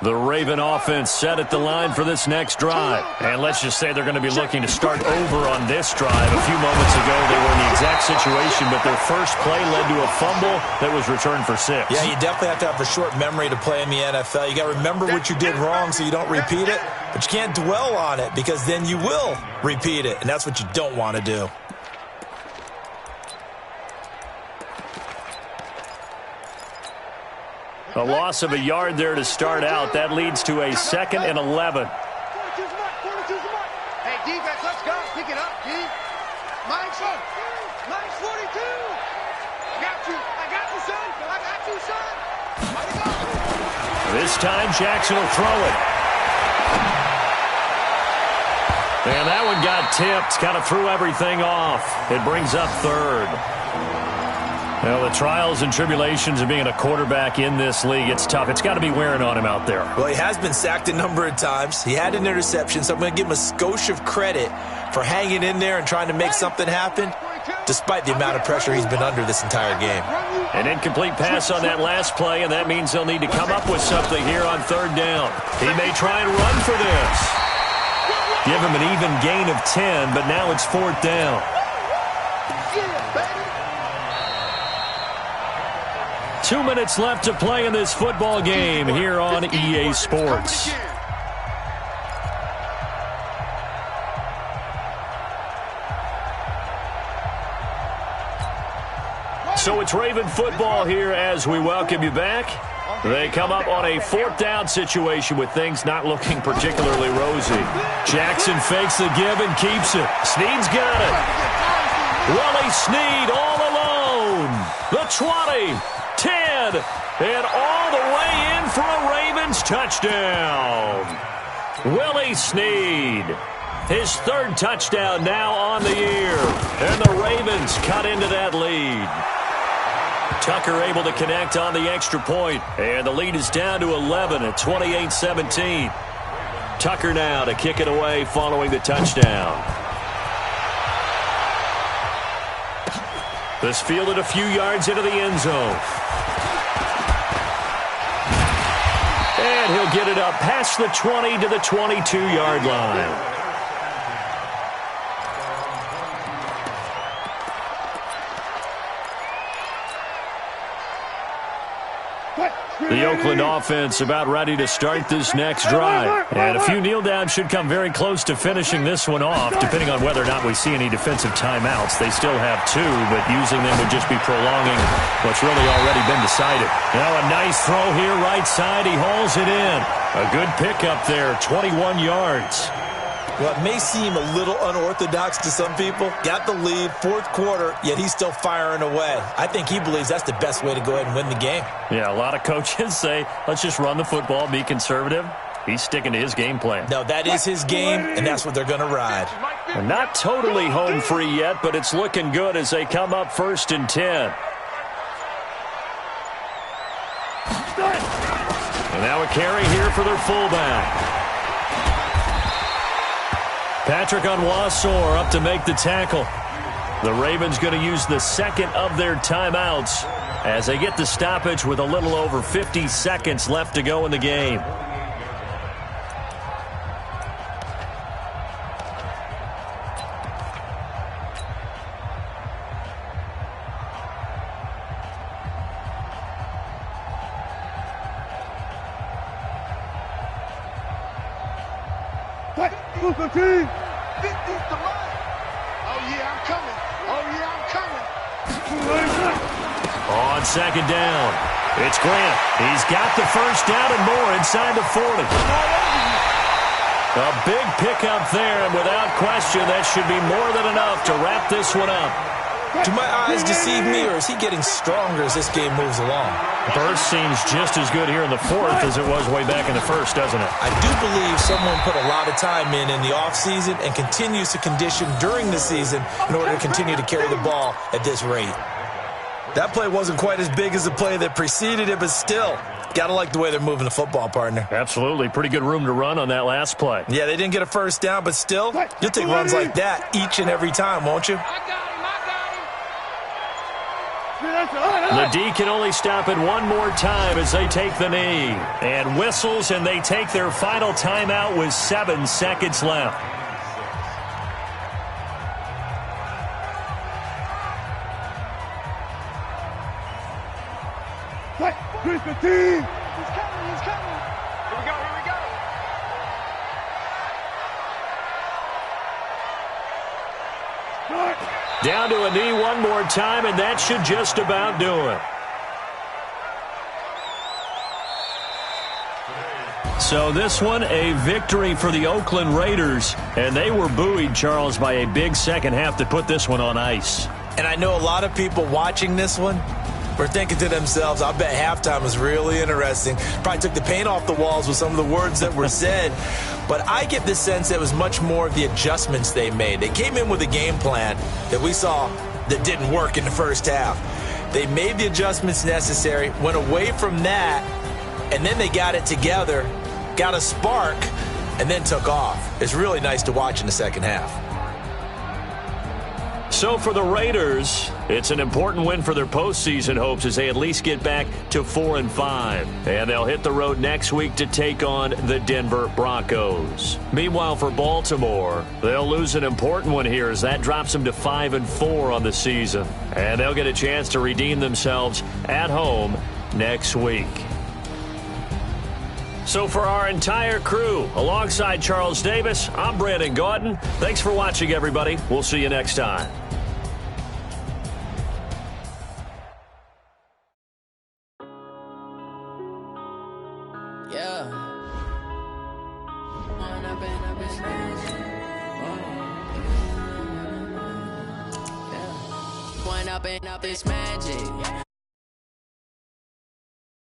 The Raven offense set at the line for this next drive. And let's just say they're going to be looking to start over on this drive. A few moments ago, they were in the exact situation, but their first play led to a fumble that was returned for 6. Yeah, you definitely have to have a short memory to play in the NFL. You got to remember what you did wrong so you don't repeat it, but you can't dwell on it because then you will repeat it, and that's what you don't want to do. A loss of a yard there to start out. That leads to a 2nd and 11. Hey, defense, let's go. Pick it up, D. Mine's 42. I got you, son. I got you, son. This time, Jackson will throw it. And that one got tipped. Kind of threw everything off. It brings up 3rd. Well, the trials and tribulations of being a quarterback in this league, it's tough. It's got to be wearing on him out there. Well, he has been sacked a number of times. He had an interception, so I'm going to give him a skosh of credit for hanging in there and trying to make something happen, despite the amount of pressure he's been under this entire game. An incomplete pass on that last play, and that means they'll need to come up with something here on 3rd down. He may try and run for this. Give him an even gain of 10, but now it's 4th down. 2 minutes left to play in this football game here on EA Sports. So it's Raven football here as we welcome you back. They come up on a 4th down situation with things not looking particularly rosy. Jackson fakes the give and keeps it. Snead's got it. Willie Snead all alone. The 20. 10, and all the way in for a Ravens touchdown. Willie Snead, his 3rd touchdown now on the year, and the Ravens cut into that lead. Tucker able to connect on the extra point, and the lead is down to 11 at 28-17. Tucker now to kick it away following the touchdown. This fielded a few yards into the end zone. And he'll get it up past the 20 to the 22-yard line. The Oakland offense about ready to start this next drive. And a few kneel downs should come very close to finishing this one off, depending on whether or not we see any defensive timeouts. They still have 2, but using them would just be prolonging what's really already been decided. Now a nice throw here right side. He hauls it in. A good pickup there, 21 yards. Well, it may seem a little unorthodox to some people. Got the lead, 4th quarter, yet he's still firing away. I think he believes that's the best way to go ahead and win the game. Yeah, a lot of coaches say, let's just run the football, be conservative. He's sticking to his game plan. No, that is his game, and that's what they're going to ride. And not totally home free yet, but it's looking good as they come up 1st and 10. And now a carry here for their fullback. Patrick Onwuasor up to make the tackle. The Ravens going to use the 2nd of their timeouts as they get the stoppage with a little over 50 seconds left to go in the game. Booker T. 50's the line. Oh, yeah, I'm coming. Oh, yeah, I'm coming. On 2nd down, it's Grant. He's got the 1st down and more inside the 40. A big pickup there, and without question, that should be more than enough to wrap this one up. Do my eyes deceive me, or is he getting stronger as this game moves along? Burst seems just as good here in the 4th as it was way back in the 1st, doesn't it? I do believe someone put a lot of time in the offseason and continues to condition during the season in order to continue to carry the ball at this rate. That play wasn't quite as big as the play that preceded it, but still, gotta like the way they're moving the football, partner. Absolutely. Pretty good room to run on that last play. Yeah, they didn't get a 1st down, but still, you'll take runs like that each and every time, won't you? The D can only stop it one more time as they take the knee. And whistles, and they take their final timeout with 7 seconds left. He's coming, he's coming. Here we go, here we go. Down to a knee one more time, and that should just about do it. So this one, a victory for the Oakland Raiders, and they were buoyed, Charles, by a big second half to put this one on ice. And I know a lot of people watching this one were thinking to themselves, I bet halftime was really interesting. Probably took the paint off the walls with some of the words that were said. But I get the sense that it was much more of the adjustments they made. They came in with a game plan that we saw that didn't work in the first half. They made the adjustments necessary, went away from that, and then they got it together, got a spark, and then took off. It's really nice to watch in the second half. So for the Raiders, it's an important win for their postseason hopes as they at least get back to 4-5. And they'll hit the road next week to take on the Denver Broncos. Meanwhile, for Baltimore, they'll lose an important one here as that drops them to 5-4 on the season. And they'll get a chance to redeem themselves at home next week. So for our entire crew, alongside Charles Davis, I'm Brandon Gaudin. Thanks for watching, everybody. We'll see you next time. Yeah. One up and up, it's magic.